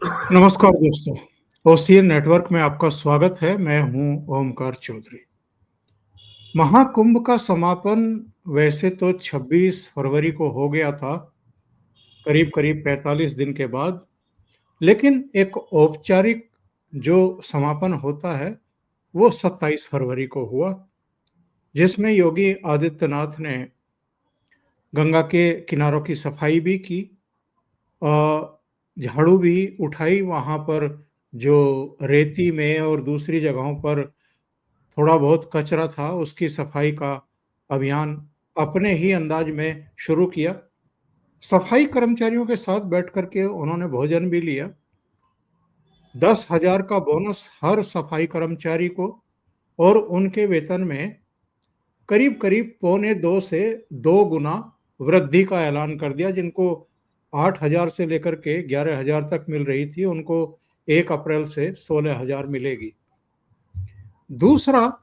नमस्कार दोस्तों। Ocean network में आपका स्वागत है। मैं हूं ओमकार चौधरी। महाकुंभ का समापन वैसे तो 26 फरवरी को हो गया था, करीब करीब 45 दिन के बाद। लेकिन एक औपचारिक जो समापन होता है वो 27 फरवरी को हुआ, जिसमें योगी आदित्यनाथ ने गंगा के किनारों की सफाई भी की और झाड़ू भी उठाई। वहां पर जो रेती में और दूसरी जगहों पर थोड़ा बहुत कचरा था, उसकी सफाई का अभियान अपने ही अंदाज में शुरू किया। सफाई कर्मचारियों के साथ बैठ करके उन्होंने भोजन भी लिया। 10,000 का बोनस हर सफाई कर्मचारी को और उनके वेतन में करीब करीब पौने 2 से 2 गुना वृद्धि का ऐलान कर दिया। जिनको 8,000 से लेकर के 11,000 तक मिल रही थी, उनको 1 अप्रैल से 16,000 मिलेगी। दूसरा,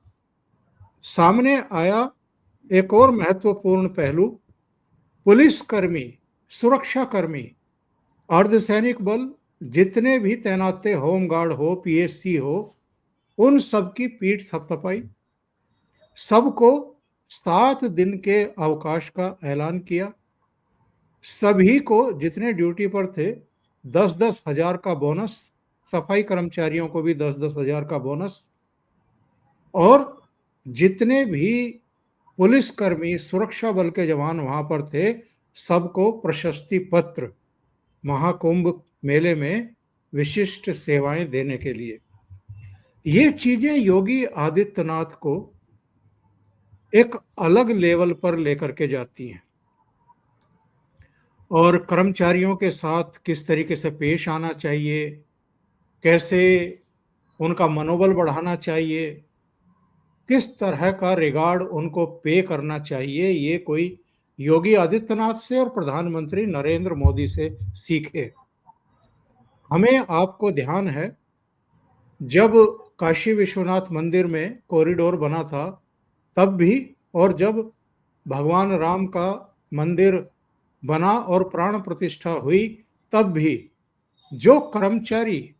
सामने आया एक और महत्वपूर्ण पहलू। पुलिसकर्मी, सुरक्षाकर्मी, अर्धसैनिक बल जितने भी तैनात थे, होमगार्ड हो, पीएससी हो, उन सबकी पीठ थपथपाई। सबको 7 दिन के अवकाश का ऐलान किया। सभी को जितने ड्यूटी पर थे 10-10 हजार का बोनस, सफाई कर्मचारियों को भी 10-10 हजार का बोनस, और जितने भी पुलिसकर्मी, सुरक्षा बल के जवान वहां पर थे, सबको प्रशस्ति पत्र, महाकुंभ मेले में विशिष्ट सेवाएं देने के लिए। ये चीजें योगी आदित्यनाथ को एक अलग लेवल पर लेकर के जाती हैं। और कर्मचारियों के साथ किस तरीके से पेश आना चाहिए, कैसे उनका मनोबल बढ़ाना चाहिए, किस तरह का रिगार्ड उनको पे करना चाहिए, ये कोई योगी आदित्यनाथ से और प्रधानमंत्री नरेंद्र मोदी से सीखे। हमें आपको ध्यान है, जब काशी विश्वनाथ मंदिर में कॉरिडोर बना था तब भी, और जब भगवान राम का मंदिर बना और प्राण प्रतिष्ठा हुई तब भी, जो कर्मचारी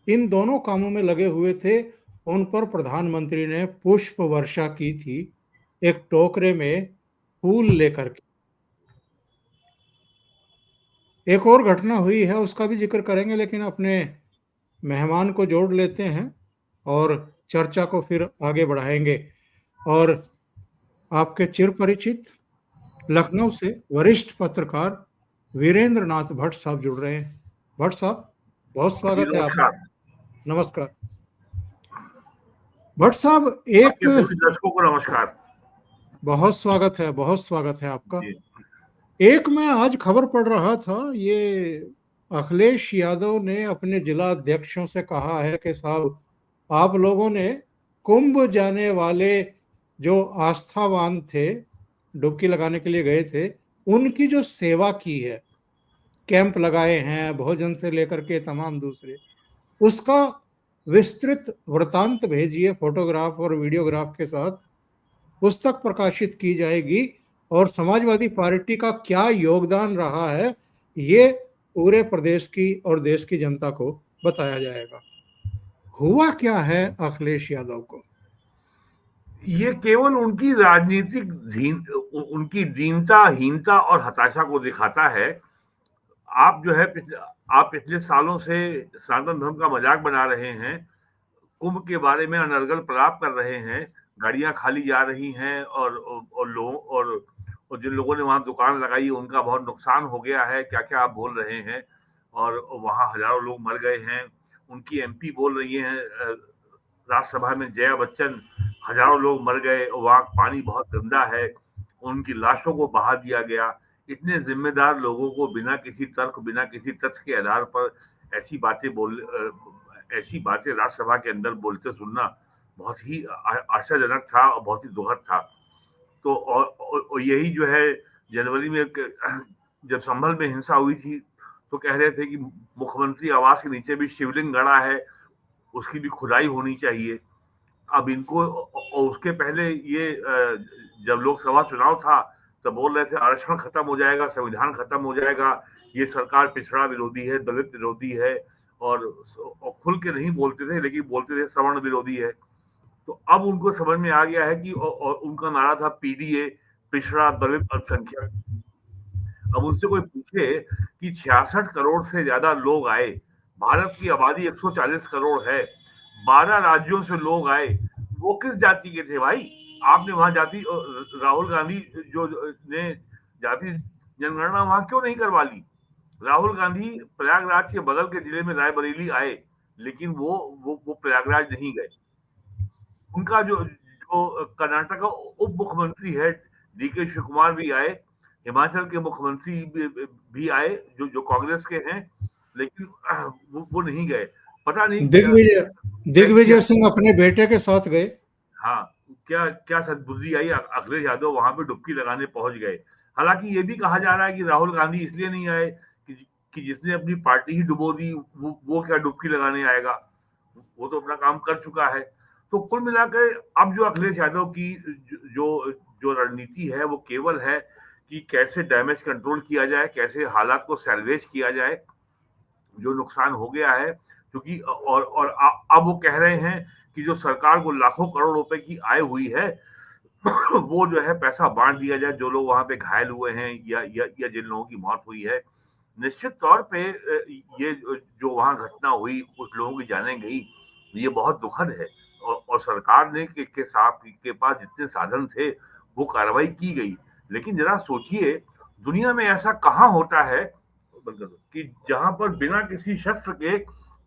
इन दोनों कामों में लगे हुए थे, उन पर प्रधानमंत्री ने पुष्प वर्षा की थी, एक टोकरे में फूल लेकर के। एक और घटना हुई है, उसका भी जिक्र करेंगे, लेकिन अपने मेहमान को जोड़ लेते हैं और चर्चा को फिर आगे बढ़ाएंगे। और आपके चिर परिचित लखनऊ से वरिष्ठ पत्रकार वीरेंद्र नाथ भट्ट साहब जुड़ रहे हैं। भट्ट साहब, बहुत जी स्वागत है आपका। नमस्कार। नमस्कार भट्ट साहब। एक, आपके सभी दर्शकों को नमस्कार। बहुत स्वागत है, बहुत स्वागत है आपका। जी एक, मैं आज खबर पढ़ रहा था, ये अखिलेश यादव ने अपने जिला अध्यक्षों से कहा है कि साहब, आप लोगों ने कुंभ जाने वाले जो आस्थावान थे, डुबकी लगाने के लिए गए थे, उनकी जो सेवा की है, कैंप लगाए हैं, भोजन से लेकर के तमाम दूसरे, उसका विस्तृत वृतांत भेजिए, फोटोग्राफ और वीडियोग्राफ के साथ। पुस्तक प्रकाशित की जाएगी और समाजवादी पार्टी का क्या योगदान रहा है, ये पूरे प्रदेश की और देश की जनता को बताया जाएगा। हुआ क्या है अखिलेश यादव को? ये केवल उनकी राजनीतिक उनकी दीनता, हीनता और हताशा को दिखाता है। आप जो है आप पिछले सालों से सनातन धर्म का मजाक बना रहे हैं, कुंभ के बारे में अनर्गल प्रलाप कर रहे हैं, गाड़ियां खाली जा रही हैं और लोगों और जिन लोगों ने वहां दुकान लगाई उनका बहुत नुकसान हो गया है, क्या क्या आप बोल रहे हैं। और वहां हजारों लोग मर गए हैं। उनकी एमपी बोल रही हैं राज्यसभा में, जया बच्चन, हजारों लोग मर गए, वहां पानी बहुत गंदा है, उनकी लाशों को बहा दिया गया। इतने जिम्मेदार लोगों को बिना किसी तर्क, बिना किसी तथ्य के आधार पर ऐसी बातें ऐसी बातें राज्यसभा के अंदर बोलते सुनना बहुत ही आशाजनक था और बहुत ही दुखद था। तो और यही जो है, जनवरी में जब संभल में हिंसा हुई थी तो कह रहे थे कि मुख्यमंत्री आवास के नीचे भी शिवलिंग गड़ा है, उसकी भी खुदाई होनी चाहिए। अब इनको, और उसके पहले ये जब लोकसभा चुनाव था तब बोल रहे थे आरक्षण खत्म हो जाएगा, संविधान खत्म हो जाएगा, ये सरकार पिछड़ा विरोधी है, दलित विरोधी है और खुल के नहीं बोलते थे, लेकिन बोलते थे सवर्ण विरोधी है। तो अब उनको समझ में आ गया है कि और उनका नारा था पीडीए, पिछड़ा दलित अल्पसंख्यक। अब उनसे कोई पूछे कि 66 करोड़ से ज्यादा लोग आए, भारत की आबादी 140 करोड़ है, 12 राज्यों से लोग आए, वो किस जाति के थे भाई? आपने वहां जाति राहुल गांधी जो ने जाति जनगणना वहां क्यों नहीं करवा ली? राहुल गांधी प्रयागराज के बगल के जिले में रायबरेली आए, लेकिन वो प्रयागराज नहीं गए। उनका जो जो कर्नाटक का उप मुख्यमंत्री है डीके शिव कुमार भी आए, हिमाचल के मुख्यमंत्री भी आए जो जो कांग्रेस के हैं, लेकिन वो नहीं गए। पता नहीं क्या दिग्विजय कैसी, दिग्विजय सिंह अपने बेटे के साथ गए। हाँ, क्या क्या सद्बुद्धि आई, अखिलेश यादव वहां पे डुबकी लगाने पहुंच गए। हालांकि ये भी कहा जा रहा है कि राहुल गांधी इसलिए नहीं आए कि जिसने अपनी पार्टी ही डुबो दी वो क्या डुबकी लगाने आएगा, वो तो अपना काम कर चुका है। तो कुल मिलाकर अब जो अखिलेश यादव की जो जो रणनीति है वो केवल है कि कैसे डैमेज कंट्रोल किया जाए, कैसे हालात को सैल्वेज किया जाए जो नुकसान हो गया है। क्योंकि अब वो कह रहे हैं कि जो सरकार को लाखों करोड़ रुपए की आय हुई है वो जो है पैसा बांट दिया जाए जो लोग वहां पे घायल हुए हैं या जिन लोगों की मौत हुई है। निश्चित तौर पे ये जो वहां घटना हुई, कुछ लोगों की जानें गई, ये बहुत दुखद है। और सरकार ने के साथ के पास जितने साधन थे वो कार्रवाई की गई। लेकिन जरा सोचिए, दुनिया में ऐसा कहाँ होता है कि जहां पर बिना किसी शस्त्र के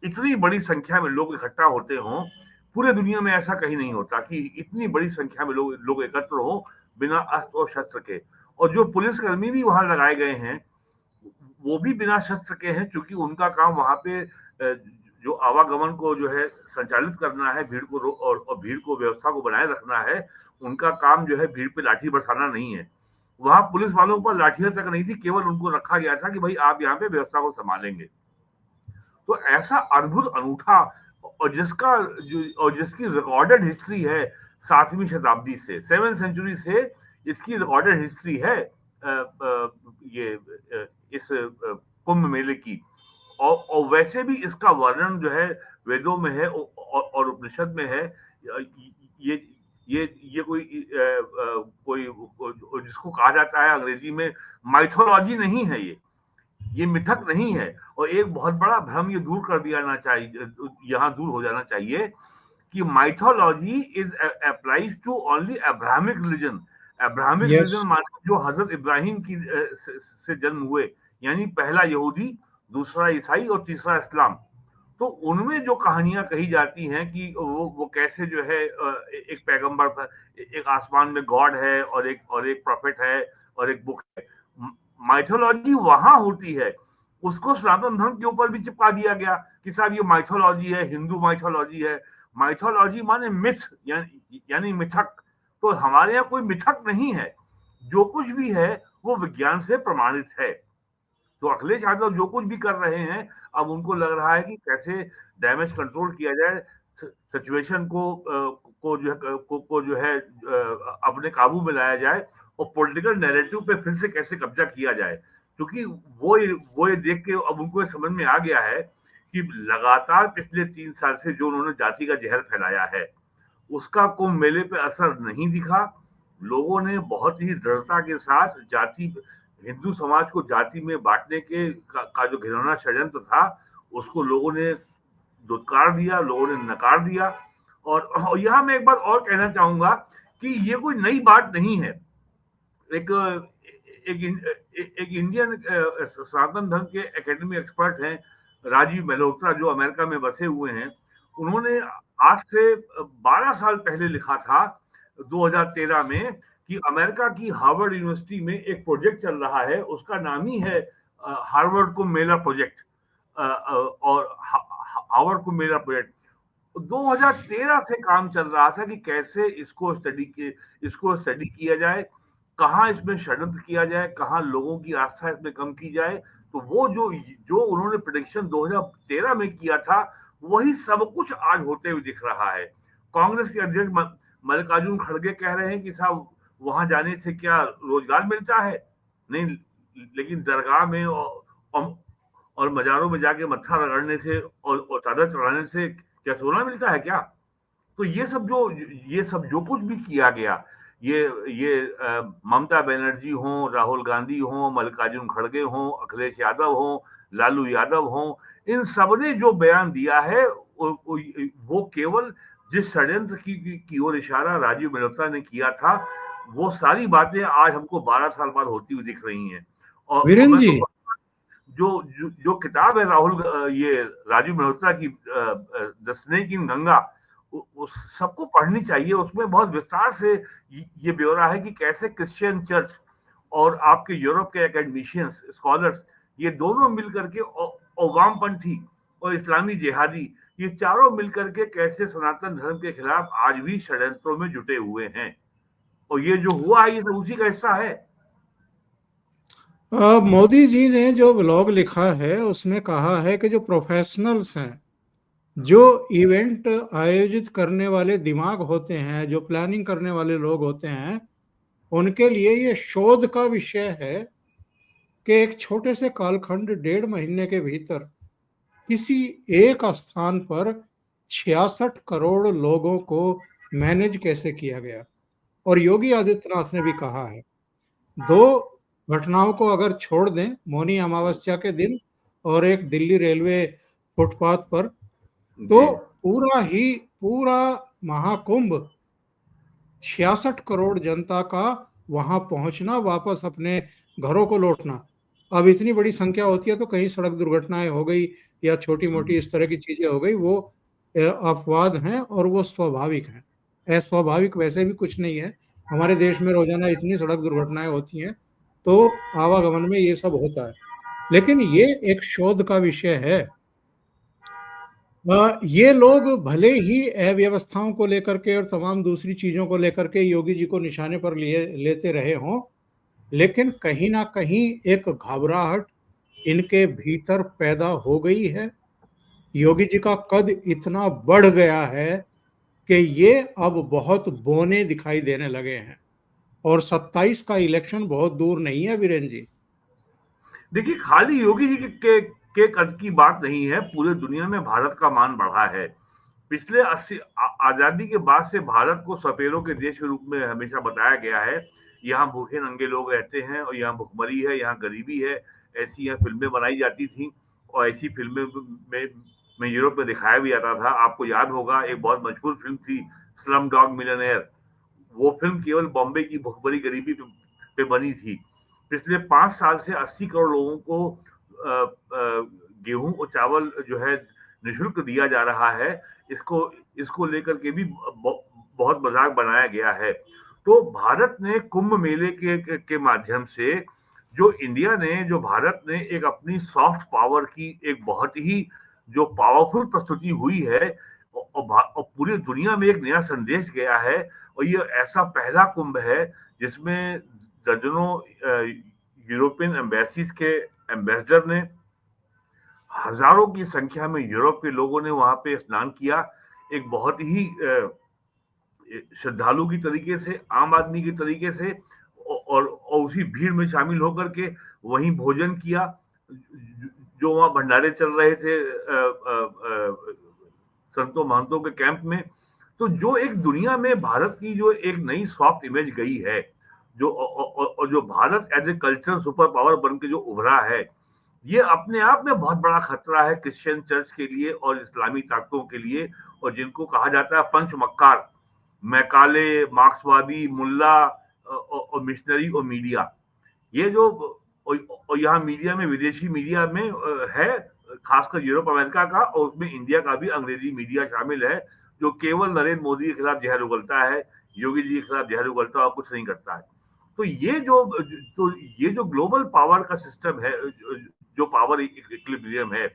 इतनी बड़ी संख्या में लोग इकट्ठा होते हों। पूरे दुनिया में ऐसा कहीं नहीं होता कि इतनी बड़ी संख्या में लोग लोग एकत्र हो बिना अस्त्र और शस्त्र के। और जो पुलिसकर्मी भी वहां लगाए गए हैं वो भी बिना शस्त्र के हैं, क्योंकि उनका काम वहां पे जो आवागमन को जो है संचालित करना है, भीड़ को और भीड़ को व्यवस्था को बनाए रखना है। उनका काम जो है भीड़ पे लाठी बरसाना नहीं है। वहां पुलिस वालों पर लाठियां तक नहीं थी, केवल उनको रखा गया था कि भाई आप यहाँ पे व्यवस्था को संभालेंगे। तो ऐसा अद्भुत अनूठा और जिसकी रिकॉर्डेड हिस्ट्री है 7वीं शताब्दी से, 7th सेंचुरी से इसकी रिकॉर्डेड हिस्ट्री है ये इस कुंभ मेले की। और वैसे भी इसका वर्णन जो है वेदों में है और उपनिषद में है। ये ये कोई जिसको कहा जाता है अंग्रेजी में माइथोलॉजी नहीं है, ये मिथक नहीं है। और एक बहुत बड़ा भ्रम ये दूर कर दिया जाना चाहिए, यहाँ दूर हो जाना चाहिए कि mythology is applies to only Abrahamic religion. Abrahamic yes. Religion माने जो हजरत इब्राहिम की से जन्म हुए, यानी पहला यहूदी, दूसरा ईसाई और तीसरा इस्लाम। तो उनमें जो कहानियां कही जाती हैं कि वो कैसे जो है एक पैगंबर था, एक आसमान में गॉड है और एक प्रॉफिट है और एक बुक है। माइथोलॉजी वहां होती है, उसको सनातन धर्म के ऊपर भी चिपका दिया गया कि साहब ये माइथोलॉजी है, हिंदू माइथोलॉजी है। माइथोलॉजी माने मिथ, यानी मिथक। तो हमारे यहाँ कोई मिथक नहीं है, जो कुछ भी है वो विज्ञान से प्रमाणित है। तो अखिलेश यादव जो कुछ भी कर रहे हैं, अब उनको लग रहा है कि कैसे डैमेज कंट्रोल किया जाए, सिचुएशन को जो है अपने काबू में लाया जाए और पॉलिटिकल नैरेटिव पे फिर से कैसे कब्जा किया जाए। क्योंकि वो ये देख के अब उनको ये समझ में आ गया है कि लगातार पिछले 3 साल से जो उन्होंने जाति का जहर फैलाया है उसका कुंभ मेले पे असर नहीं दिखा। लोगों ने बहुत ही दृढ़ता के साथ जाति हिंदू समाज को जाति में बांटने का जो घिनौना षड्यंत्र था उसको लोगों ने दुत्कार दिया, लोगों ने नकार दिया। और यहाँ मैं एक बात और कहना चाहूंगा कि ये कोई नई बात नहीं है। एक एक इंडियन सनातन धर्म के एकेडमिक एक्सपर्ट हैं राजीव मल्होत्रा, जो अमेरिका में बसे हुए हैं। उन्होंने आज से 12 साल पहले लिखा था 2013 में कि अमेरिका की हार्वर्ड यूनिवर्सिटी में एक प्रोजेक्ट चल रहा है, उसका नाम ही है हार्वर्ड को मेला प्रोजेक्ट। और हार्वर्ड को मेला प्रोजेक्ट 2013 से काम चल रहा था कि कैसे इसको स्टडी किया जाए, कहाँ इसमें षड्यंत्र किया जाए, कहाँ लोगों की आस्था इसमें कम की जाए। तो वो जो जो उन्होंने प्रेडिक्शन 2013 में किया था वही सब कुछ आज होते हुए दिख रहा है। कांग्रेस के अध्यक्ष मल्लिकार्जुन खड़गे कह रहे हैं कि साहब वहां जाने से क्या रोजगार मिलता है? नहीं, लेकिन दरगाह में और मज़ारों में जाके मत्था रगड़ने से और चादर चढ़ाने से क्या सोना मिलता है क्या? तो ये सब जो कुछ भी किया गया, ममता बनर्जी हों, राहुल गांधी हों, मल्लिकार्जुन खड़गे हों, अखिलेश यादव हों, लालू यादव हों, इन सब ने जो बयान दिया है वो केवल जिस षड्यंत्र की ओर इशारा राजीव मल्होत्रा ने किया था, वो सारी बातें आज हमको 12 साल बाद होती हुई दिख रही हैं। और वीरेंद्र मैं जी, तो जो किताब है ये राजीव मल्होत्रा की द स्नेक इन गंगा, उस सबको पढ़नी चाहिए। उसमें बहुत विस्तार से ये ब्यौरा है कि कैसे क्रिश्चियन चर्च और आपके यूरोप के एकेडमिशियंस स्कॉलर्स ये दोनों मिलकर के और वामपंथी और इस्लामी जिहादी ये चारों मिलकर के कैसे सनातन धर्म के खिलाफ आज भी षड्यंत्रों में जुटे हुए हैं। और ये जो हुआ है ये सब उसी का हिस्सा है। मोदी जी ने जो ब्लॉग लिखा है उसमें कहा है कि जो प्रोफेशनल्स हैं, जो इवेंट आयोजित करने वाले दिमाग होते हैं, जो प्लानिंग करने वाले लोग होते हैं, उनके लिए ये शोध का विषय है कि एक छोटे से कालखंड 1.5 महीने के भीतर किसी एक स्थान पर 66 करोड़ लोगों को मैनेज कैसे किया गया। और योगी आदित्यनाथ ने भी कहा है, दो घटनाओं को अगर छोड़ दें, मौनी अमावस्या के दिन और एक दिल्ली रेलवे फुटपाथ पर, तो जी। पूरा महाकुंभ, 66 करोड़ जनता का वहां पहुंचना, वापस अपने घरों को लौटना। अब इतनी बड़ी संख्या होती है तो कहीं सड़क दुर्घटनाएं हो गई या छोटी मोटी इस तरह की चीजें हो गई, वो अपवाद हैं और वो स्वाभाविक हैं। अस्वाभाविक वैसे भी कुछ नहीं है। हमारे देश में रोजाना इतनी सड़क दुर्घटनाएं होती हैं, तो आवागमन में ये सब होता है। लेकिन ये एक शोध का विषय है। ये लोग भले ही अव्यवस्थाओं को लेकर के और तमाम दूसरी चीजों को लेकर के योगी जी को निशाने पर लिए लेते रहे हों, लेकिन कहीं ना कहीं एक घबराहट इनके भीतर पैदा हो गई है। योगी जी का कद इतना बढ़ गया है कि ये अब बहुत बौने दिखाई देने लगे हैं। और 27 का इलेक्शन बहुत दूर नहीं है वीरेंद्र जी। देखिए, खाली योगी जी के कद की बात नहीं है, पूरे दुनिया में भारत का मान बढ़ा है। पिछले 80 आजादी के बाद से भारत को सपेरों के देश के रूप में हमेशा बताया गया है। यहाँ भूखे नंगे लोग रहते हैं और यहाँ भुखमरी है, यहाँ गरीबी है। ऐसी यहाँ फिल्में बनाई जाती थी और ऐसी फिल्में में यूरोप में दिखाया भी जाता था। आपको याद होगा एक बहुत मशहूर फिल्म थी स्लम डॉग मिलियनेयर। वो फिल्म केवल बॉम्बे की भुखमरी गरीबी पे बनी थी। पिछले 5 साल से 80 करोड़ लोगों को गेहूं और चावल जो है निःशुल्क दिया जा रहा है। इसको इसको लेकर के भी बहुत मजाक बनाया गया है। तो भारत ने कुंभ मेले के माध्यम से जो भारत ने एक अपनी सॉफ्ट पावर की एक बहुत ही जो पावरफुल प्रस्तुति हुई है और पूरी दुनिया में एक नया संदेश गया है। और ये ऐसा पहला कुंभ है जिसमें दर्जनों यूरोपियन एम्बेसीज के एम्बेसडर ने, हजारों की संख्या में यूरोप के लोगों ने वहां पे स्नान किया। एक बहुत ही श्रद्धालु की तरीके से, आम आदमी की तरीके से और उसी भीड़ में शामिल होकर के वहीं भोजन किया। जो वहां भंडारे चल रहे थे संतों महंतों के कैंप में। तो जो एक दुनिया में भारत की जो एक नई सॉफ्ट इमेज गई है, और जो Bharat as a cultural superpower बन के जो उभरा है, ये अपने आप में बहुत बड़ा खतरा है क्रिश्चियन चर्च के लिए और इस्लामी ताकतों के लिए। और जिनको कहा जाता है पंच मक्कार, मैकाले, मार्क्सवादी, मुल्ला और मिशनरी और मीडिया, ये जो और यहाँ मीडिया में, विदेशी मीडिया में है, खासकर यूरोप अमेरिका का, और उसमें इंडिया का भी अंग्रेजी मीडिया शामिल है, जो केवल नरेंद्र मोदी के खिलाफ जहर उगलता है, योगी जी के खिलाफ जहर उगलता है और कुछ नहीं करता है। तो ये जो ग्लोबल पावर का सिस्टम है, जो पावर इक्विलिब्रियम है,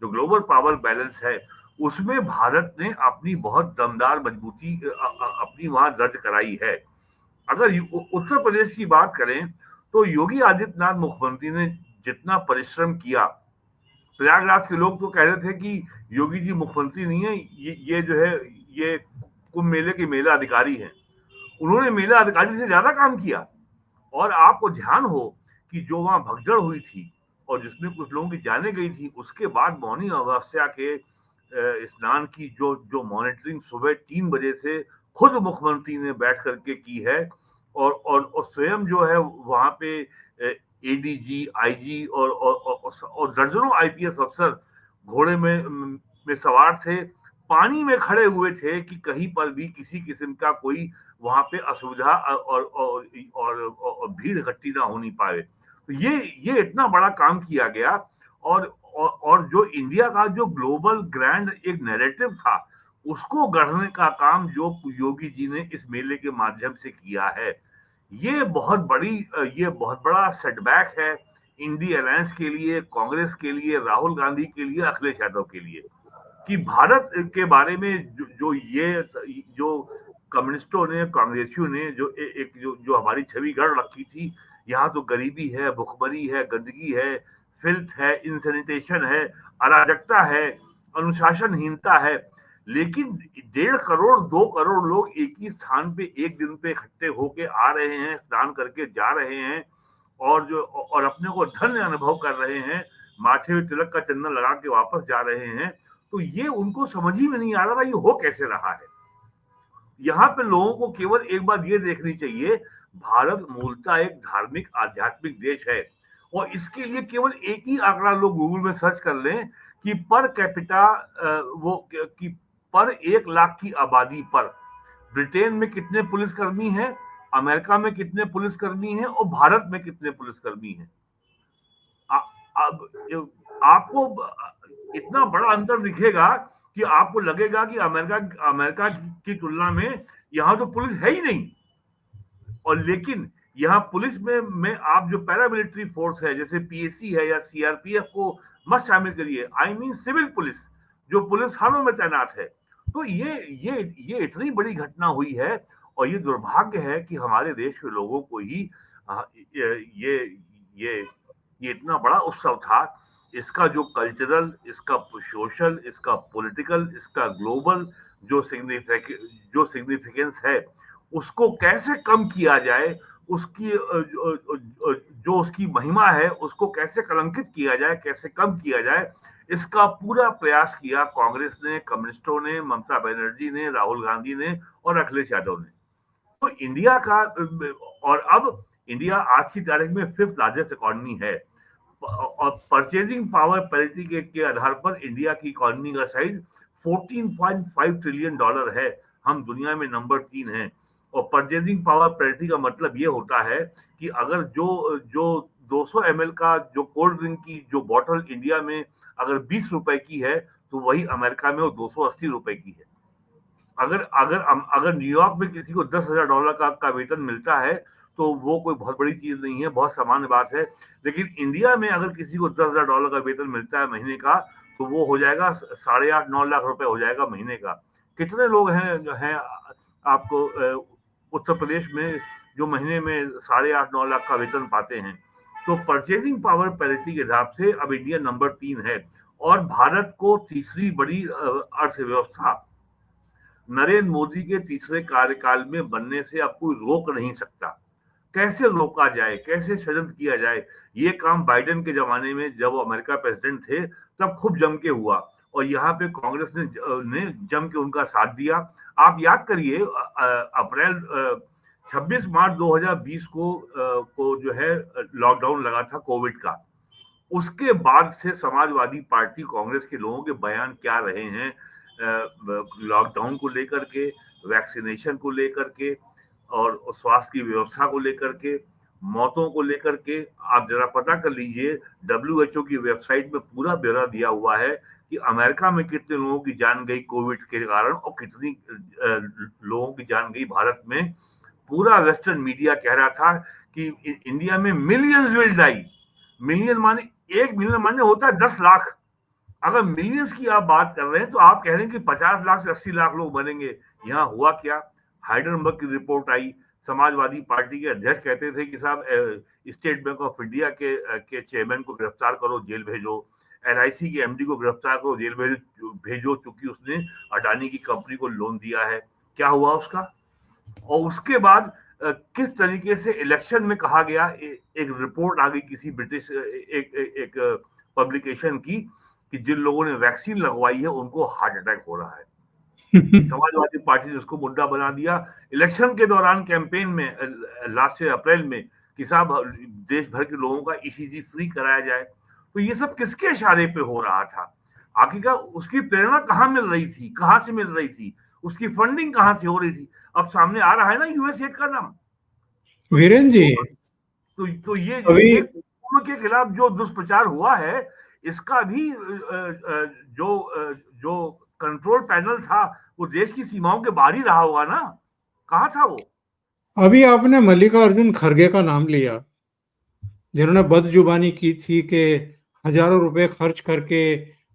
जो ग्लोबल पावर बैलेंस है, उसमें भारत ने अपनी बहुत दमदार मजबूती अपनी वहां दर्ज कराई है। अगर उत्तर प्रदेश की बात करें तो योगी आदित्यनाथ मुख्यमंत्री ने जितना परिश्रम किया, प्रयागराज के लोग तो कह रहे थे कि योगी जी मुख्यमंत्री नहीं है, ये जो है ये कुंभ मेले के मेला अधिकारी हैं। उन्होंने मेला अधिकारी से ज्यादा काम किया। और आपको ध्यान हो कि जो वहां भगदड़ हुई थी, और जिसमें कुछ लोगों की जानें गई थी, उसके बाद मौनी अमावस्या के स्नान की जो जो मॉनिटरिंग सुबह 3 बजे से खुद मुख्यमंत्री ने बैठ करके की है, और स्वयं जो है वहां पे एडीजी, आईजी और दर्जनों आईपीएस अफसर घोड़े में सवार थे, पानी में खड़े हुए थे कि कहीं पर भी किसी किस्म का कोई वहां पे असुविधा और भीड़ इकट्ठी ना होनी पाए। तो ये इतना बड़ा काम किया गया, और जो इंडिया का जो ग्लोबल ग्रैंड एक नैरेटिव था, उसको गढ़ने का काम जो योगी जी ने इस मेले के माध्यम से किया है, ये बहुत बड़ा सेटबैक है इंडी अलायंस के लिए, कांग्रेस के लिए, राहुल गांधी के लिए, अखिलेश यादव के लिए, कि भारत के बारे में जो कम्युनिस्टों ने, कांग्रेसियों ने जो एक जो हमारी छवि गढ़ रखी थी, यहाँ तो गरीबी है, भुखमरी है, गंदगी है, फिल्थ है, इंसैनिटेशन है, अराजकता है, अनुशासनहीनता है, लेकिन 1.5 करोड़ 2 करोड़ लोग एक ही स्थान पे एक दिन पे इकट्ठे होके आ रहे हैं, स्नान करके जा रहे हैं, और अपने को धन्य अनुभव कर रहे हैं, माथे में तिलक का चंदन लगा के वापस जा रहे हैं। तो ये उनको समझ ही में नहीं आ रहा था, ये हो कैसे रहा है। यहाँ पे लोगों को केवल एक बात ये देखनी चाहिए, भारत मूलतः एक धार्मिक आध्यात्मिक देश है, और इसके लिए केवल एक ही आंकड़ा लोग गूगल में सर्च कर लें कि पर कैपिटा वो कि पर 1 लाख की आबादी पर ब्रिटेन में कितने पुलिसकर्मी हैं, अमेरिका में कितने पुलिसकर्मी हैं, और भारत में कितने पुलिसकर्मी हैं। अब आपको इतना बड़ा अंतर दिखेगा कि आपको लगेगा कि अमेरिका अमेरिका की तुलना में यहाँ तो पुलिस है ही नहीं। और लेकिन यहाँ पुलिस में आप जो पैरामिलिट्री फोर्स है, जैसे पीएसी है या सीआरपीएफ को मत शामिल करिए, आई मीन सिविल पुलिस, जो पुलिस थानों में तैनात है। तो ये इतनी बड़ी घटना हुई है, और ये दुर्भाग्य है कि हमारे देश के लोगों को ही ये ये ये इतना बड़ा उत्सव था, इसका जो कल्चरल, इसका सोशल, इसका पॉलिटिकल, इसका ग्लोबल जो सिग्निफिकेंस है, उसको कैसे कम किया जाए, उसकी जो उसकी महिमा है उसको कैसे कलंकित किया जाए, कैसे कम किया जाए, इसका पूरा प्रयास किया कांग्रेस ने, कम्युनिस्टों ने, ममता बनर्जी ने, राहुल गांधी ने और अखिलेश यादव ने। तो इंडिया का, और अब इंडिया आज की तारीख में 5th लार्जेस्ट इकोनॉमी है, और परचेजिंग पावर पैरिटी के आधार पर इंडिया की इकोनॉमी का साइज $14.5 ट्रिलियन है। हम दुनिया में नंबर 3 हैं। और परचेजिंग पावर पैरिटी का मतलब ये होता है कि अगर जो जो 200 ml का जो कोल्ड ड्रिंक की जो बॉटल इंडिया में अगर 20 रुपए की है, तो वही अमेरिका में वो 280 रुपए की है। अगर अगर अगर न्यूयॉर्क में किसी को $10,000 का वेतन मिलता है, तो वो कोई बहुत बड़ी चीज नहीं है, बहुत सामान्य बात है। लेकिन इंडिया में अगर किसी को $10,000 का वेतन मिलता है महीने का, तो वो हो जाएगा 8.5-9 लाख रुपए हो जाएगा महीने का। कितने लोग हैं आपको उत्तर प्रदेश में जो महीने में 8.5-9 लाख का वेतन पाते हैं? तो परचेजिंग पावर पैरिटी के हिसाब से अब इंडिया नंबर 3 है, और भारत को तीसरी बड़ी अर्थव्यवस्था नरेंद्र मोदी के तीसरे कार्यकाल में बनने से अब कोई रोक नहीं सकता। कैसे रोका जाए, कैसे षड्यंत्र किया जाए, ये काम बाइडेन के जमाने में जब वो अमेरिका प्रेसिडेंट थे तब खूब जम के हुआ, और यहाँ पे कांग्रेस ने जम के उनका साथ दिया। आप याद करिए, अप्रैल 26 मार्च 2020 को जो है लॉकडाउन लगा था कोविड का। उसके बाद से समाजवादी पार्टी कांग्रेस के लोगों के बयान क्या रहे हैं लॉकडाउन को लेकर के, वैक्सीनेशन को लेकर के, और स्वास्थ्य की व्यवस्था को लेकर के, मौतों को लेकर के। आप जरा पता कर लीजिए, WHO की वेबसाइट में पूरा ब्यौरा दिया हुआ है कि अमेरिका में कितने लोगों की जान गई कोविड के कारण, और कितनी लोगों की जान गई भारत में। पूरा वेस्टर्न मीडिया कह रहा था कि इंडिया में मिलियंस विल डाई। मिलियन माने 1 मिलियन माने होता है 10 लाख। अगर मिलियंस की आप बात कर रहे हैं, तो आप कह रहे हैं कि 50 लाख से 80 लाख लोग मरेंगे। यहाँ हुआ क्या? हाइडनबर्ग की रिपोर्ट आई, समाजवादी पार्टी के अध्यक्ष कहते थे कि साहब स्टेट बैंक ऑफ इंडिया के चेयरमैन को गिरफ्तार करो, जेल भेजो, LIC के MD को गिरफ्तार करो, जेल भेजो, क्योंकि उसने अडानी की कंपनी को लोन दिया है। क्या हुआ उसका? और उसके बाद किस तरीके से इलेक्शन में कहा गया, एक रिपोर्ट आ गई किसी ब्रिटिश एक पब्लिकेशन की कि जिन लोगों ने वैक्सीन लगवाई है उनको हार्ट अटैक हो रहा है। समाजवादी पार्टी ने उसको मुद्दा बना दिया इलेक्शन के दौरान, कैंपेन में लास्ट अप्रैल में, कि साहब देश भर के लोगों का ईसीजी फ्री कराया जाए। तो ये सब किसके इशारे पे हो रहा था? आखिरकार उसकी प्रेरणा कहाँ मिल रही थी, कहाँ से मिल रही थी, उसकी फंडिंग कहाँ से हो रही थी? अब सामने आ रहा है ना यूएसएड का नाम। तो वीरेन जी, ये अभी हुकूमत के खिलाफ जो दुष्प्रचार हुआ है, इसका भी जो कंट्रोल पैनल था वो देश की सीमाओं के बाहर ही रहा होगा ना। कहाँ था वो? अभी आपने मल्लिकार्जुन खड़गे का नाम लिया, जिन्होंने बदजुबानी की थी कि हजारों रुपए खर्च करके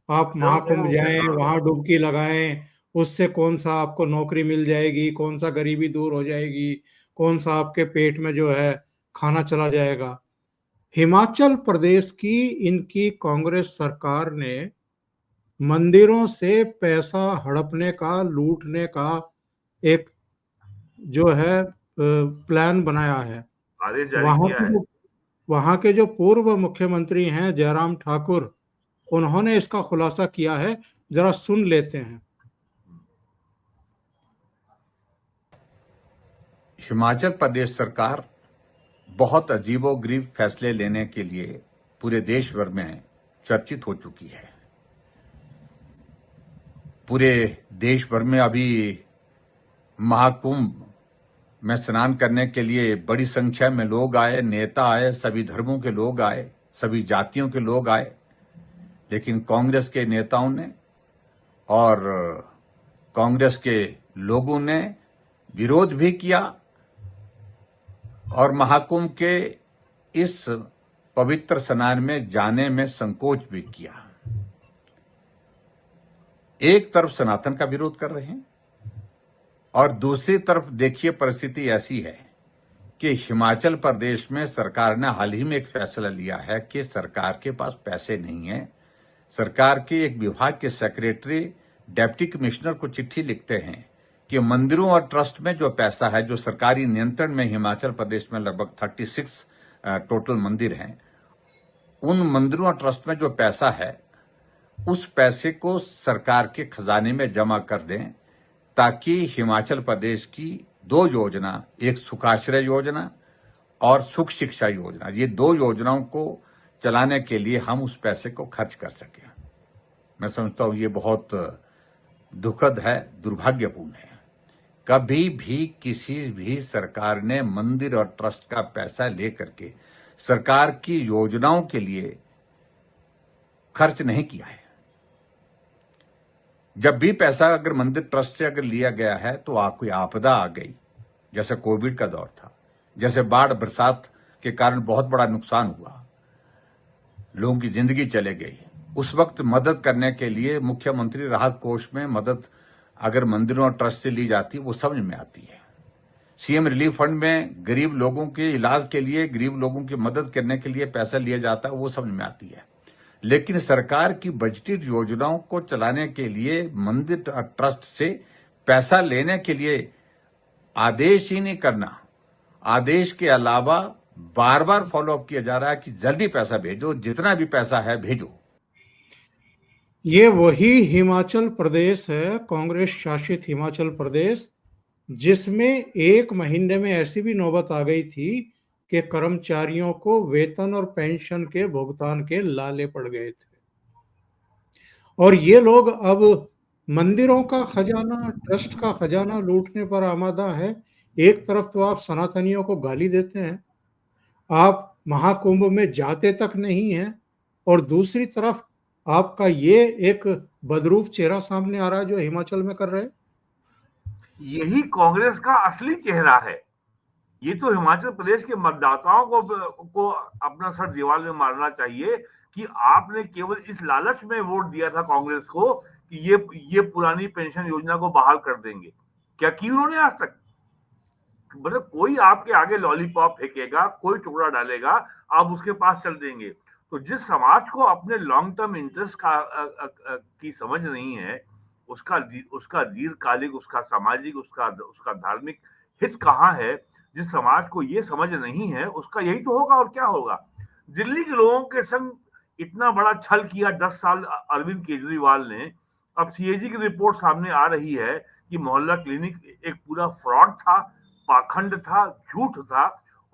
आप करोड़ महाकुंभ करोड़ रुपए, जाएं, हाँ। वहां डुबकी लगाएं, उससे कौन सा आपको नौकरी मिल जाएगी, कौन सा गरीबी दूर हो जाएगी, कौन सा आपके पेट में जो है खाना चला जाएगा। हिमाचल प्रदेश की इनकी कांग्रेस सरकार ने मंदिरों से पैसा हड़पने का, लूटने का एक जो है प्लान बनाया है। आदेश जारी वहां किया के है। जो वहां के जो पूर्व मुख्यमंत्री हैं जयराम ठाकुर, उन्होंने इसका खुलासा किया है। जरा सुन लेते हैं। हिमाचल प्रदेश सरकार बहुत अजीबोगरीब फैसले लेने के लिए पूरे देश भर में चर्चित हो चुकी है। पूरे देश भर में अभी महाकुंभ में स्नान करने के लिए बड़ी संख्या में लोग आए, नेता आए, सभी धर्मों के लोग आए, सभी जातियों के लोग आए, लेकिन कांग्रेस के नेताओं ने और कांग्रेस के लोगों ने विरोध भी किया और महाकुंभ के इस पवित्र स्नान में जाने में संकोच भी किया। एक तरफ सनातन का विरोध कर रहे हैं और दूसरी तरफ देखिए परिस्थिति ऐसी है कि हिमाचल प्रदेश में सरकार ने हाल ही में एक फैसला लिया है कि सरकार के पास पैसे नहीं है। सरकार के एक विभाग के सेक्रेटरी डिप्टी कमिश्नर को चिट्ठी लिखते हैं कि मंदिरों और ट्रस्ट में जो पैसा है, जो सरकारी नियंत्रण में हिमाचल प्रदेश में लगभग 36 टोटल मंदिर हैं, उन मंदिरों और ट्रस्ट में जो पैसा है उस पैसे को सरकार के खजाने में जमा कर दें, ताकि हिमाचल प्रदेश की दो योजना, एक सुखाश्रय योजना और सुख शिक्षा योजना, ये दो योजनाओं को चलाने के लिए हम उस पैसे को खर्च कर सकें। मैं समझता हूं ये बहुत दुखद है, दुर्भाग्यपूर्ण है। कभी भी किसी भी सरकार ने मंदिर और ट्रस्ट का पैसा लेकर के सरकार की योजनाओं के लिए खर्च नहीं किया है। जब भी पैसा अगर मंदिर ट्रस्ट से अगर लिया गया है तो कोई आपदा आ गई, जैसे कोविड का दौर था, जैसे बाढ़ बरसात के कारण बहुत बड़ा नुकसान हुआ, लोगों की जिंदगी चले गई, उस वक्त मदद करने के लिए मुख्यमंत्री राहत कोष में मदद अगर मंदिरों और ट्रस्ट से ली जाती वो समझ में आती है। सीएम रिलीफ फंड में गरीब लोगों के इलाज के लिए, गरीब लोगों की मदद करने के लिए पैसा लिया जाता है, वो समझ में आती है। लेकिन सरकार की बजटेड योजनाओं को चलाने के लिए मंदिर ट्रस्ट से पैसा लेने के लिए आदेश ही नहीं करना, आदेश के अलावा बार बार फॉलोअप किया जा रहा है कि जल्दी पैसा भेजो, जितना भी पैसा है भेजो। ये वही हिमाचल प्रदेश है, कांग्रेस शासित हिमाचल प्रदेश, जिसमें एक महीने में ऐसी भी नौबत आ गई थी कि कर्मचारियों को वेतन और पेंशन के भुगतान के लाले पड़ गए थे। और ये लोग अब मंदिरों का खजाना, ट्रस्ट का खजाना लूटने पर आमादा है। एक तरफ तो आप सनातनियों को गाली देते हैं, आप महाकुंभ में जाते तक नहीं हैं, और दूसरी तरफ आपका ये एक बदरूप चेहरा सामने आ रहा है जो हिमाचल में कर रहे हैं। यही कांग्रेस का असली चेहरा है। ये तो हिमाचल प्रदेश के मतदाताओं को अपना सर दीवार में मारना चाहिए कि आपने केवल इस लालच में वोट दिया था कांग्रेस को कि ये पुरानी पेंशन योजना को बहाल कर देंगे। क्या की उन्होंने आज तक? मतलब कोई आपके आगे लॉलीपॉप फेंकेगा, कोई टुकड़ा डालेगा, आप उसके पास चल देंगे। तो जिस समाज को अपने लॉन्ग टर्म इंटरेस्ट की समझ नहीं है, उसका दीर्घकालिक, उसका सामाजिक, उसका धार्मिक हित कहाँ है, जिस समाज को ये समझ नहीं है उसका यही तो होगा, और क्या होगा। दिल्ली के लोगों के संग इतना बड़ा छल किया 10 साल अरविंद केजरीवाल ने। अब सीएजी की रिपोर्ट सामने आ रही है कि मोहल्ला क्लिनिक एक पूरा फ्रॉड था, पाखंड था, झूठ था,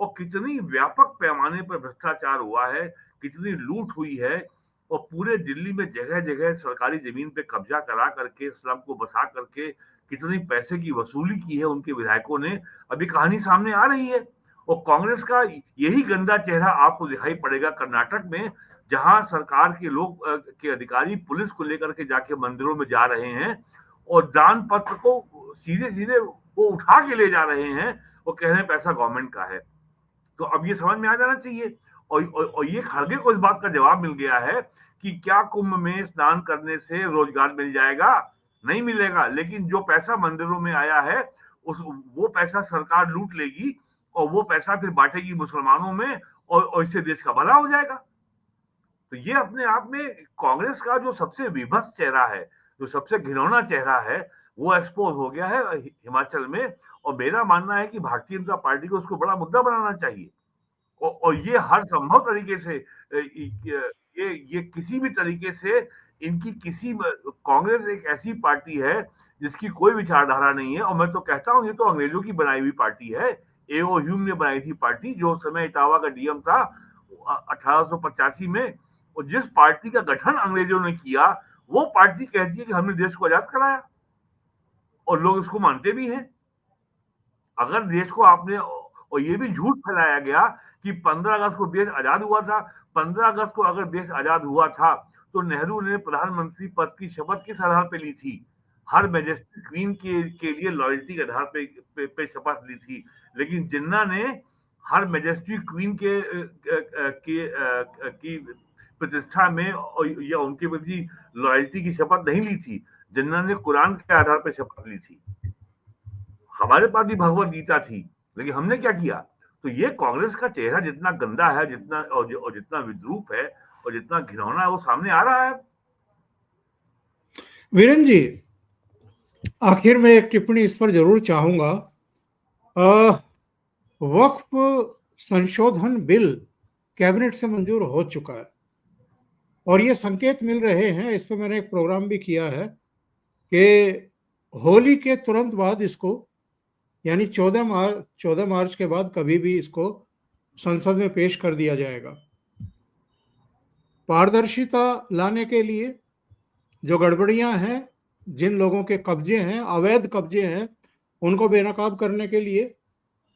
और कितनी व्यापक पैमाने पर भ्रष्टाचार हुआ है, कितनी लूट हुई है, और पूरे दिल्ली में जगह जगह सरकारी जमीन पे कब्जा करा करके, स्लम को बसा करके कितनी पैसे की वसूली की है उनके विधायकों ने। अभी कहानी सामने आ रही है, और कांग्रेस का यही गंदा चेहरा आपको दिखाई पड़ेगा कर्नाटक में, जहां सरकार के लोग के अधिकारी पुलिस को लेकर के जाके मंदिरों में जा रहे हैं और दान पत्र को सीधे सीधे वो उठा के ले जा रहे हैं, वो कह रहे हैं पैसा गवर्नमेंट का है। तो अब ये समझ में आ जाना चाहिए। और ये खड़गे को इस बात का जवाब मिल गया है कि क्या कुंभ में स्नान करने से रोजगार मिल जाएगा? नहीं मिलेगा, लेकिन जो पैसा मंदिरों में आया है वो पैसा सरकार लूट लेगी, और वो पैसा फिर बांटेगी मुसलमानों में, और इससे देश का भला हो जाएगा। तो ये अपने आप में कांग्रेस का जो सबसे विभत्स चेहरा है, जो सबसे घिनौना चेहरा है, वो एक्सपोज हो गया है हिमाचल में। और मेरा मानना है कि भारतीय जनता पार्टी को उसको बड़ा मुद्दा बनाना चाहिए, और ये हर संभव तरीके से ये किसी भी तरीके से इनकी किसी कांग्रेस एक ऐसी पार्टी है जिसकी कोई विचारधारा नहीं है। और मैं तो कहता हूं ये तो अंग्रेजों की बनाई हुई पार्टी है। एओ ह्यूम ने बनाई थी पार्टी, जो उस समय इटावा का डीएम था 1885 में। और जिस पार्टी का गठन अंग्रेजों ने किया, वो पार्टी कहती है कि हमने देश को आजाद कराया, और लोग इसको मानते भी हैं। अगर देश को आपने, और ये भी झूठ फैलाया गया कि 15 अगस्त को देश आजाद हुआ था। 15 अगस्त को अगर देश आजाद हुआ था तो नेहरू ने प्रधानमंत्री पद की शपथ किस आधार पे ली थी? हर मैजेस्टी क्वीन के लिए लॉयल्टी के आधार पे शपथ ली थी। लेकिन जिन्ना ने हर मैजेस्टी क्वीन की प्रतिष्ठा में या उनके प्रति लॉयल्टी की शपथ नहीं ली थी। जिन्ना ने कुरान के आधार पर शपथ ली थी। हमारे पास भी भगवत गीता थी, लेकिन हमने क्या किया? तो ये कांग्रेस का चेहरा जितना गंदा है, जितना और जितना विद्रूप है, और जितना घिनौना है, वो सामने आ रहा है। वीरेन जी, आखिर में एक टिप्पणी इस पर जरूर चाहूंगा। वक्फ संशोधन बिल कैबिनेट से मंजूर हो चुका है, और ये संकेत मिल रहे हैं, इस पर मैंने एक प्रोग्राम भी किया है, कि होली के तुरंत बाद इसको, यानी 14 मार्च के बाद कभी भी इसको संसद में पेश कर दिया जाएगा। पारदर्शिता लाने के लिए, जो गड़बड़ियां हैं, जिन लोगों के कब्जे हैं, अवैध कब्जे हैं, उनको बेनकाब करने के लिए,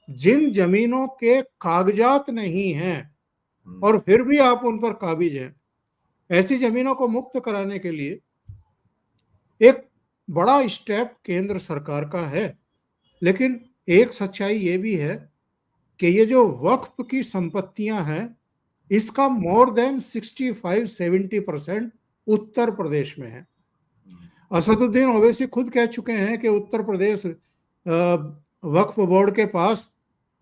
जिन जमीनों के कागजात नहीं हैं और फिर भी आप उन पर काबिज हैं, ऐसी जमीनों को मुक्त कराने के लिए एक बड़ा स्टेप केंद्र सरकार का है। लेकिन एक सच्चाई ये भी है कि ये जो वक्फ की संपत्तियां हैं, इसका मोर देन 65-70% उत्तर प्रदेश में है। असदुद्दीन ओवैसी खुद कह चुके हैं कि उत्तर प्रदेश वक्फ बोर्ड के पास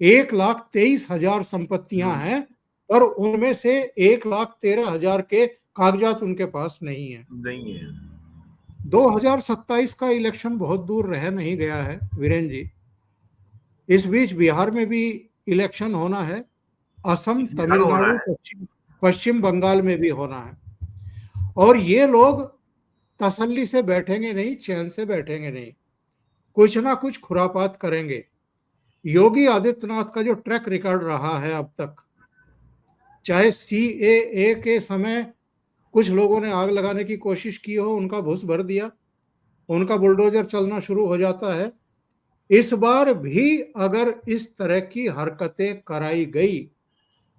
1,23,000 संपत्तियां हैं, और उनमें से 1,13,000 के कागजात उनके पास नहीं है। 2027 का इलेक्शन बहुत दूर रह नहीं गया है वीरेन जी। इस बीच बिहार में भी इलेक्शन होना है, असम, तमिलनाडु, पश्चिम बंगाल में भी होना है, और ये लोग तसल्ली से बैठेंगे नहीं, चैन से बैठेंगे नहीं, कुछ ना कुछ खुरापात करेंगे। योगी आदित्यनाथ का जो ट्रैक रिकॉर्ड रहा है अब तक, चाहे सीएए के समय कुछ लोगों ने आग लगाने की कोशिश की हो, उनका भुस भर दिया, उनका बुलडोजर चलना शुरू हो जाता है। इस बार भी अगर इस तरह की हरकतें कराई गई,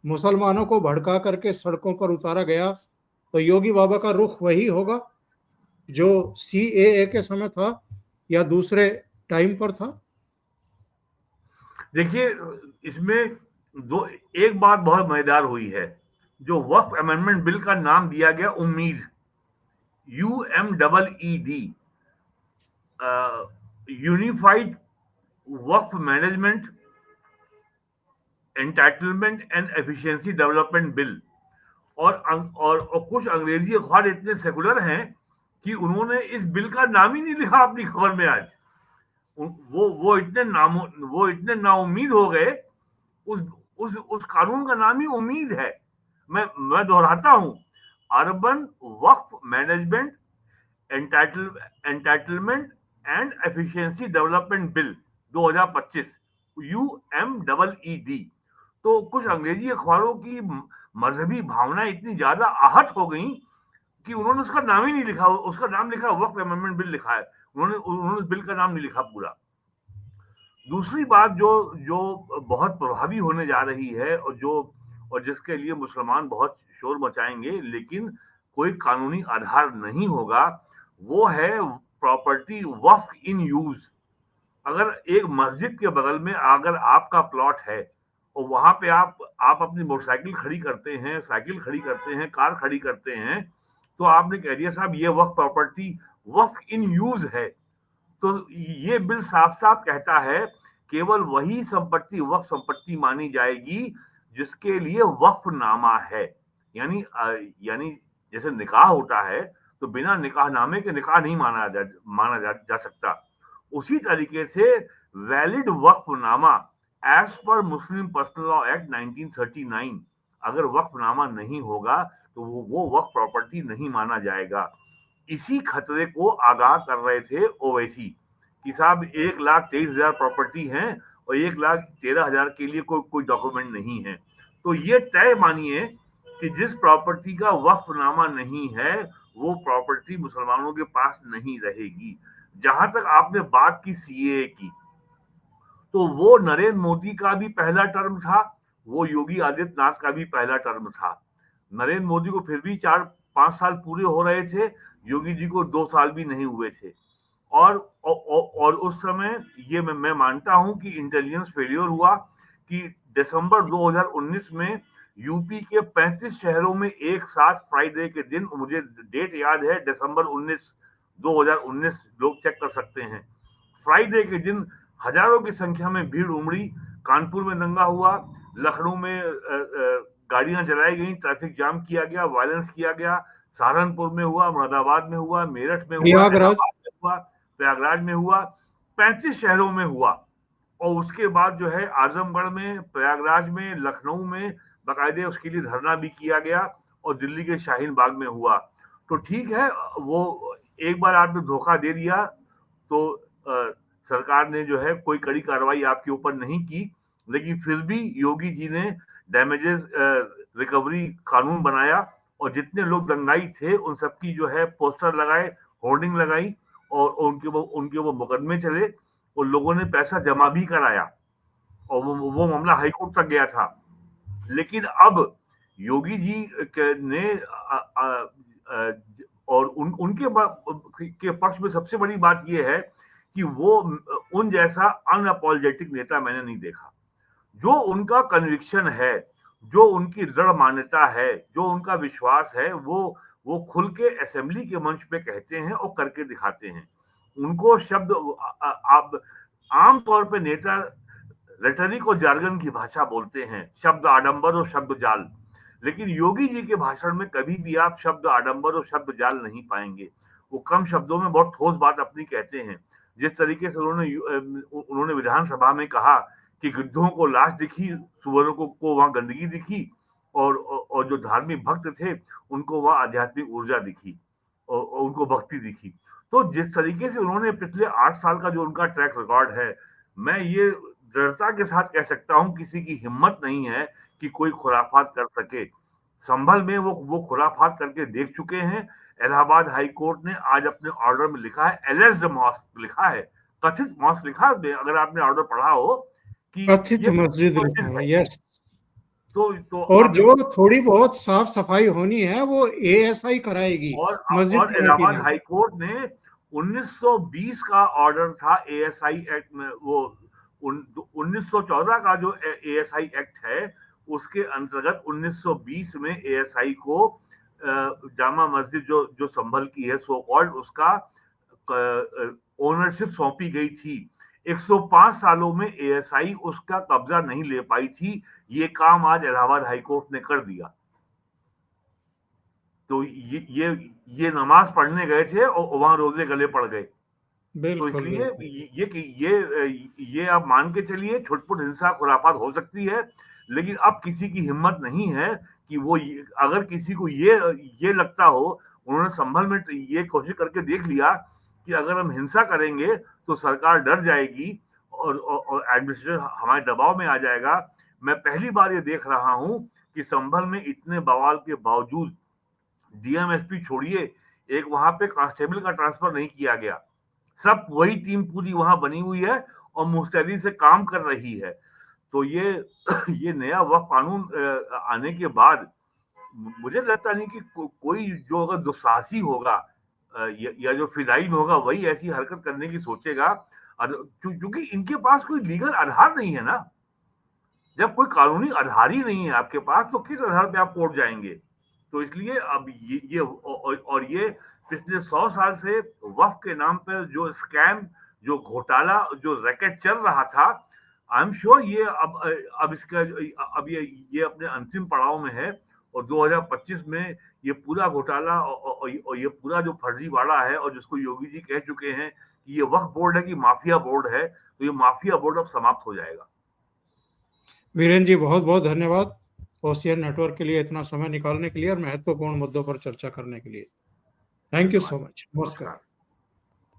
मुसलमानों को भड़का करके सड़कों पर उतारा गया, तो योगी बाबा का रुख वही होगा जो सीएए के समय था या दूसरे टाइम पर था। देखिए, इसमें एक बात बहुत मजेदार हुई है। जो वक्फ अमेंडमेंट बिल का नाम दिया गया उम्मीद, UMEED, unified Waqf management entitlement and efficiency development bill, और कुछ अंग्रेजी अखबार इतने सेकुलर हैं कि उन्होंने इस बिल का नाम ही नहीं लिखा अपनी खबर में आज। वो इतने नाउम्मीद हो गए। उस कानून का नाम ही उम्मीद है। मैं दोहराता हूं, urban Waqf management entitlement and efficiency development bill 2025, UMEED। तो कुछ अंग्रेजी अखबारों की मजहबी भावनाएं इतनी ज्यादा आहत हो गई कि उन्होंने उसका नाम ही नहीं लिखा। उसका नाम लिखा वक्फ अमेंडमेंट बिल लिखा है, उन्होंने उस बिल का नाम नहीं लिखा पूरा। दूसरी बात जो जो बहुत प्रभावी होने जा रही है, और जिसके लिए मुसलमान बहुत शोर मचाएंगे, लेकिन कोई कानूनी आधार नहीं होगा, वो है प्रॉपर्टी वक्फ इन यूज। अगर एक मस्जिद के बगल में अगर आपका प्लॉट है और वहां पे आप अपनी मोटरसाइकिल खड़ी करते हैं, साइकिल खड़ी करते हैं, कार खड़ी करते हैं, तो आपने कह दिया साहब ये वक्फ प्रॉपर्टी वक्फ इन यूज है। तो ये बिल साफ साफ कहता है केवल वही संपत्ति वक्फ संपत्ति मानी जाएगी जिसके लिए वक्फनामा है। यानी जैसे निकाह होता है तो बिना निकाहनामे के निकाह नहीं माना जा सकता। उसी तरीके से वैलिड वक्फनामा एज पर मुस्लिम पर्सनल लॉ एक्ट 1939, अगर वक्फनामा नहीं होगा तो वो वक्फ प्रॉपर्टी नहीं माना जाएगा। इसी खतरे को आगाह कर रहे थे ओवैसी कि साहब 1,23,000 प्रॉपर्टी हैं और 1,13,000 के लिए कोई डॉक्यूमेंट नहीं है। तो ये तय मानिए कि जिस प्रॉपर्टी का वक्फनामा नहीं है वो प्रॉपर्टी मुसलमानों के पास नहीं रहेगी। जहां तक आपने बात की सीएए की, तो वो नरेंद्र मोदी का भी पहला टर्म था, वो योगी आदित्यनाथ का भी पहला टर्म था। नरेंद्र मोदी को फिर भी 4-5 साल पूरे हो रहे थे, योगी जी को 2 साल भी नहीं हुए थे। और उस समय ये मैं मानता हूं कि इंटेलिजेंस फेलियर हुआ कि दिसंबर 2019 में यूपी के 35 शहरों में एक साथ फ्राइडे के दिन, मुझे डेट याद है, दिसंबर 2019, लोग चेक कर सकते हैं, फ्राइडे के दिन हजारों की संख्या में भीड़ उमड़ी। कानपुर में दंगा हुआ, लखनऊ में गाड़ियां जलाई गई, ट्रैफिक जाम किया गया, वायलेंस किया गया, सहारनपुर में हुआ, मुरादाबाद में हुआ, मेरठ में हुआ, प्रयागराज। इलाहाबाद में हुआ, प्रयागराज में हुआ, 35 शहरों में हुआ। और उसके बाद जो है आजमगढ़ में, प्रयागराज में, लखनऊ में बाकायदे उसके लिए धरना भी किया गया, और दिल्ली के शाहीन बाग में हुआ। तो ठीक है, वो एक बार आपने धोखा दे दिया तो सरकार ने जो है कोई कड़ी कार्रवाई आपके ऊपर नहीं की, लेकिन फिर भी योगी जी ने डैमेजेस रिकवरी कानून बनाया, और जितने लोग दंगाई थे उन सबकी जो है पोस्टर लगाए, होर्डिंग लगाई, और उनके वो मुकदमे चले, और लोगों ने पैसा जमा भी कराया, और वो मामला हाईकोर्ट तक गया था। लेकिन अब योगी जी ने और उनके पक्ष में सबसे बड़ी बात यह है कि वो उन जैसा अनअपॉलोजेटिक नेता मैंने नहीं देखा। जो उनका कन्विक्शन है, जो उनकी दृढ़ मान्यता है, जो उनका विश्वास है, वो खुल के असेंबली के मंच पे कहते हैं और करके दिखाते हैं। उनको शब्द आप आमतौर पे नेता रेटरिक और जार्गन की भाषा बोलते हैं, शब्द आडंबर और शब्द जाल। लेकिन योगी जी के भाषण में कभी भी आप शब्द आडंबर और शब्द जाल नहीं पाएंगे। वो कम शब्दों में बहुत ठोस बात अपनी कहते हैं। जिस तरीके से उन्होंने विधानसभा में कहा कि गिद्धों को लाश दिखी, सुअरों को वहां गंदगी दिखी, और जो धार्मिक भक्त थे उनको वहां आध्यात्मिक ऊर्जा दिखी, और उनको भक्ति दिखी। तो जिस तरीके से उन्होंने पिछले 8 साल का जो उनका ट्रैक रिकॉर्ड है, मैं ये दृढ़ता के साथ कह सकता हूं किसी की हिम्मत नहीं है कि कोई खुराफात कर सके। संभल में वो खुराफात करके देख चुके हैं। इलाहाबाद हाई कोर्ट ने आज अपने ऑर्डर में लिखा है, एलेस्ड मॉस्क लिखा है, कथित मॉस्क लिखा है, अगर आपने ऑर्डर पढ़ा हो, कि कथित ये मस्जिद लिखा मस्जिद है, है। यस। तो और आप जो थोड़ी बहुत साफ सफाई होनी है वो एएसआई कराएगी, मस्जिद और कमेटी इलाहाबाद नहीं। हाई कोर्ट ने 1920 का ऑर्डर था एएसआई एक्ट में, वो 1914 का जो एएसआई एक्ट है उसके अंतर्गत 1920 में एएसआई को जामा मस्जिद जो संभल की है सो कॉल्ड, उसका ओनरशिप सौंपी गई थी। 105 सालों में एएसआई उसका कब्जा नहीं ले पाई थी। ये काम आज इलाहाबाद हाई कोर्ट ने कर दिया। तो ये नमाज पढ़ने गए थे और वहां रोजे गले पड़ गए। तो बिल्कुल इसलिए बिल्कुल। ये आप मान के चलिए छुटपुट हिंसा खुरापात हो सकती है, लेकिन अब किसी की हिम्मत नहीं है कि वो अगर किसी को ये लगता हो, उन्होंने संभल में ये कोशिश करके देख लिया कि अगर हम हिंसा करेंगे तो सरकार डर जाएगी और एडमिनिस्ट्रेशन हमारे दबाव में आ जाएगा। मैं पहली बार ये देख रहा हूं कि संभल में इतने बवाल के बावजूद डीएम एसपी छोड़िए, एक वहां पे कांस्टेबल का ट्रांसफर नहीं किया गया। सब वही टीम पूरी वहां बनी हुई है और मुस्तैदी से काम कर रही है। तो ये ये नया वक्फ कानून आने के बाद मुझे लगता नहीं कि कोई जो अगर दुस्साहसी होगा या जो फिदायीन होगा वही ऐसी हरकत करने की सोचेगा। क्योंकि इनके पास कोई लीगल आधार नहीं है ना। जब कोई कानूनी आधार ही नहीं है आपके पास तो किस आधार पे आप कोर्ट जाएंगे। तो इसलिए अब और ये पिछले 100 साल से वक्फ के नाम पर जो स्कैम, जो घोटाला, जो रैकेट चल रहा था, आई एम श्योर ये अब इसका अब ये अपने अंतिम पड़ाव में है और 2025 में ये पूरा घोटाला और ये पूरा जो फर्जीवाड़ा है और जिसको योगी जी कह चुके हैं कि ये वक्फ बोर्ड है कि माफिया बोर्ड है, तो ये माफिया बोर्ड अब समाप्त हो जाएगा। वीरेंद्र जी, बहुत बहुत धन्यवाद ओशियन नेटवर्क के लिए इतना समय निकालने के लिए और महत्वपूर्ण मुद्दों पर चर्चा करने के लिए। Thank you so much. नमस्कार।